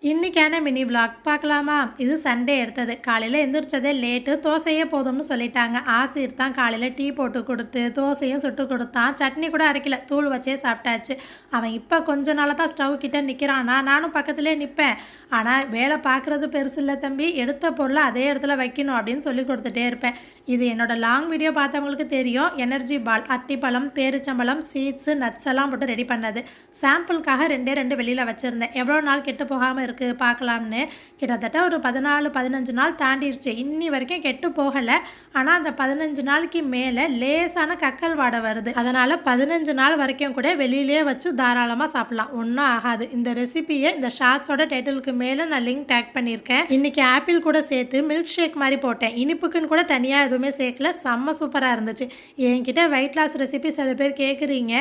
இன்றைக்கான mini vlog பார்க்கலாமா? இது சண்டே எடுத்தது. காலையில் எந்திரிச்சதே லேட்டு. தோசையே போதும்னு சொல்லிட்டாங்க. ஆசிர் தான் காலையில் டீ போட்டு கொடுத்து தோசையும் சுட்டு கொடுத்தான். சட்னி கூட அரைக்கல, தூள் வச்சே சாப்பிட்டாச்சு. அவன் இப்போ கொஞ்ச நாளாக தான் ஸ்டவ் கிட்டே நிற்கிறானா. நானும் பக்கத்துலேயே நிற்பேன். ஆனால் வேலை பார்க்குறது பெருசு இல்லை தம்பி, எடுத்த பொருளை அதே இடத்துல வைக்கணும் அப்படின்னு சொல்லி கொடுத்துட்டே இருப்பேன். இது என்னோடய லாங் வீடியோ பார்த்தவங்களுக்கு தெரியும். எனர்ஜி பால், அத்திப்பழம், பேரிச்சம்பழம், சீட்ஸு, நட்ஸ் எல்லாம் போட்டு ரெடி பண்ணது. சாம்பிளுக்காக 2 வெளியில் வச்சுருந்தேன். எவ்வளோ நாள் கெட்டு போகாமல் இருக்குது பார்க்கலாம்னு. கிட்டத்தட்ட ஒரு 14-15 நாள் தாண்டிடுச்சு. இன்னி வரைக்கும் கெட்டு போகலை. ஆனால் அந்த 15 நாளைக்கு மேலே லேசான கக்கல் வாடை வருது. அதனால் 15 நாள் வரைக்கும் கூட வெளியிலே வச்சு தாராளமாக சாப்பிட்லாம், ஒன்றும் ஆகாது. இந்த ரெசிபியை இந்த ஷார்ட்ஸோட டைட்டிலுக்கு மேலே நான் லிங்க் டேக் பண்ணியிருக்கேன். இன்றைக்கி ஆப்பிள் கூட சேர்த்து மில்க் ஷேக் மாதிரி போட்டேன். இனிப்புக்குன்னு கூட தனியாக எதுவுமே சேர்க்கல. செம்ம சூப்பராக இருந்துச்சு. என்கிட்ட வெயிட் லாஸ் ரெசிபி சில பேர் கேட்குறீங்க.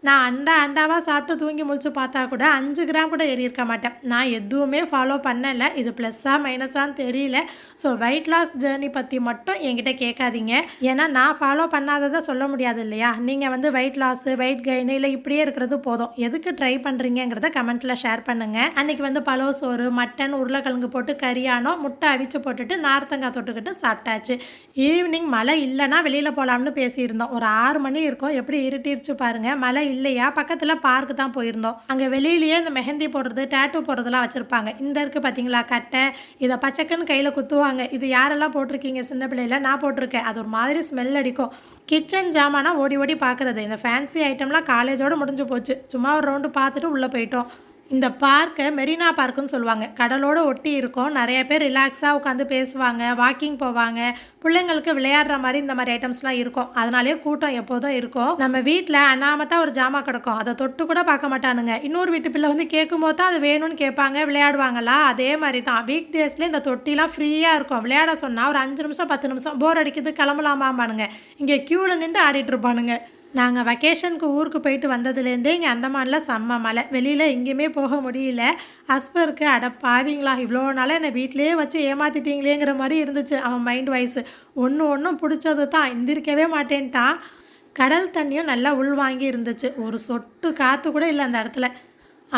நான் அண்டாவாக சாப்பிட்டு தூங்கி முழிச்சு பார்த்தா கூட 5 கிராம் கூட ஏறியிருக்க மாட்டேன். நான் எதுவுமே ஃபாலோ பண்ணலை. இது ப்ளஸ்ஸா மைனஸான்னு தெரியல. ஸோ வெயிட் லாஸ் ஜேர்னி பற்றி மட்டும் என்கிட்ட கேட்காதீங்க. ஏன்னா நான் ஃபாலோ பண்ணாததை சொல்ல முடியாது இல்லையா? நீங்கள் வெயிட் லாஸு, வெயிட் கெயின் இல்லை இப்படியே இருக்கிறது போதும். எதுக்கு ட்ரை பண்ணுறீங்கிறத கமெண்ட்டில் ஷேர் பண்ணுங்கள். அன்றைக்கி பழம் சோறு, மட்டன், உருளைக்கிழங்கு போட்டு கறியானோ, முட்டை அவிச்சு போட்டுட்டு நார்த்தங்காய் தொட்டுக்கிட்டு சாப்பிட்டாச்சு. ஈவினிங் மழை இல்லைன்னா வெளியில் போகலாம்னு பேசியிருந்தோம். ஒரு 6 மணி இருக்கும். எப்படி இருட்டிருச்சு பாருங்கள். மழை இல்லையா, பக்கத்தில் பார்க்கு தான் போயிருந்தோம். அங்கே வெளியிலேயே இந்த மெஹந்தி போடுறது, டேட்டூ போடுறதுலாம் வச்சுருப்பாங்க. இந்த இருக்குது பார்த்தீங்களா கட்டை, இதை பச்சைக்குன்னு கையில் குத்துவாங்க. இது யாரெல்லாம் போட்டிருக்கீங்க சின்ன பிள்ளையில? நான் போட்டிருக்கேன். அது ஒரு மாதிரி ஸ்மெல் அடிக்கும். கிச்சன் ஜாமானா ஓடி ஓடி பார்க்குறது. இந்த ஃபேன்சி ஐட்டம்லாம் காலேஜோடு முடிஞ்சு போச்சு. சும்மா ஒரு ரவுண்டு பார்த்துட்டு உள்ளே போயிட்டோம். இந்த பார்க்கை மெரினா பார்க்குன்னு சொல்லுவாங்க. கடலோடு ஒட்டி இருக்கும். நிறைய பேர் ரிலாக்ஸாக உட்காந்து பேசுவாங்க, வாக்கிங் போவாங்க. பிள்ளைங்களுக்கு விளையாடுற மாதிரி இந்த மாதிரி ஐட்டம்ஸ்லாம் இருக்கும். அதனாலேயே கூட்டம் எப்போதும் இருக்கும். நம்ம வீட்டில் அனாமத்தான் ஒரு ஜாமா கிடக்கும். அதை தொட்டு கூட பார்க்க மாட்டானுங்க. இன்னொரு வீட்டு பிள்ளை கேட்கும்போது தான் அது வேணும்னு கேட்பாங்க. விளையாடுவாங்களா? அதே மாதிரி தான் வீக் டேஸில் இந்த தொட்டிலாம் ஃப்ரீயாக இருக்கும். விளையாட சொன்னால் ஒரு 5 நிமிஷம் 10 நிமிஷம் போர் அடிக்குது கிளம்பலாமாம்பானுங்க. இங்கே க்யூவில் நின்று ஆடிட்டு இருப்பானுங்க. நாங்கள் வெக்கேஷனுக்கு ஊருக்கு போயிட்டு வந்ததுலேருந்தே இங்கே அந்தமானில் செம்ம மழை. வெளியில் எங்கேயுமே போக முடியல. ஹஸ்பருக்கு அட பாவீங்களா, இவ்வளோ நாளாக என்னை வீட்டிலேயே வச்சு ஏமாற்றிட்டீங்களேங்கிற மாதிரி இருந்துச்சு அவன் மைண்ட் வாய்ஸு. ஒன்றும் பிடிச்சது தான், எந்திரிக்கவே மாட்டேன்ட்டான். கடல் தண்ணியும் நல்லா உள்வாங்கி இருந்துச்சு. ஒரு சொட்டு காற்று கூட இல்லை அந்த இடத்துல.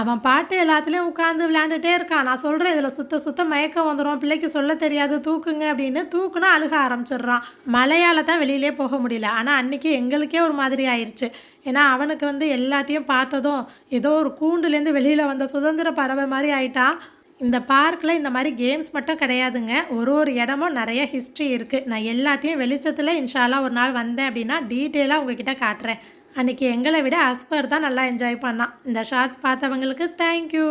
அவன் பாட்டு எல்லாத்துலேயும் உட்காந்து விளையாண்டுட்டே இருக்கான். நான் சொல்கிறேன், இதில் சுத்த மயக்கம் வந்துடும், பிள்ளைக்கு சொல்ல தெரியாது, தூக்குங்க அப்படின்னு. தூக்குனா அழுக ஆரம்பிச்சிடுறான். மழையால் தான் வெளியிலே போக முடியல. ஆனால் அன்றைக்கி எங்களுக்கே ஒரு மாதிரி ஆயிடுச்சு. ஏன்னா அவனுக்கு எல்லாத்தையும் பார்த்ததும் ஏதோ ஒரு கூண்டுலேருந்து வெளியில் வந்த சுதந்திர பறவை மாதிரி ஆயிட்டான். இந்த பார்க்கில் இந்த மாதிரி கேம்ஸ் மட்டும் கிடையாதுங்க. ஒரு இடமும் நிறைய ஹிஸ்ட்ரி இருக்குது. நான் எல்லாத்தையும் வெளிச்சத்தில் இன்ஷால்லா ஒரு நாள் வந்தேன் அப்படின்னா டீட்டெயிலாக உங்ககிட்ட காட்டுறேன். அன்றைக்கி எங்களை விட அஸ்பர் தான் நல்லா என்ஜாய் பண்ணான். இந்த ஷார்ட்ஸ் பார்த்தவங்களுக்கு தேங்க்யூ.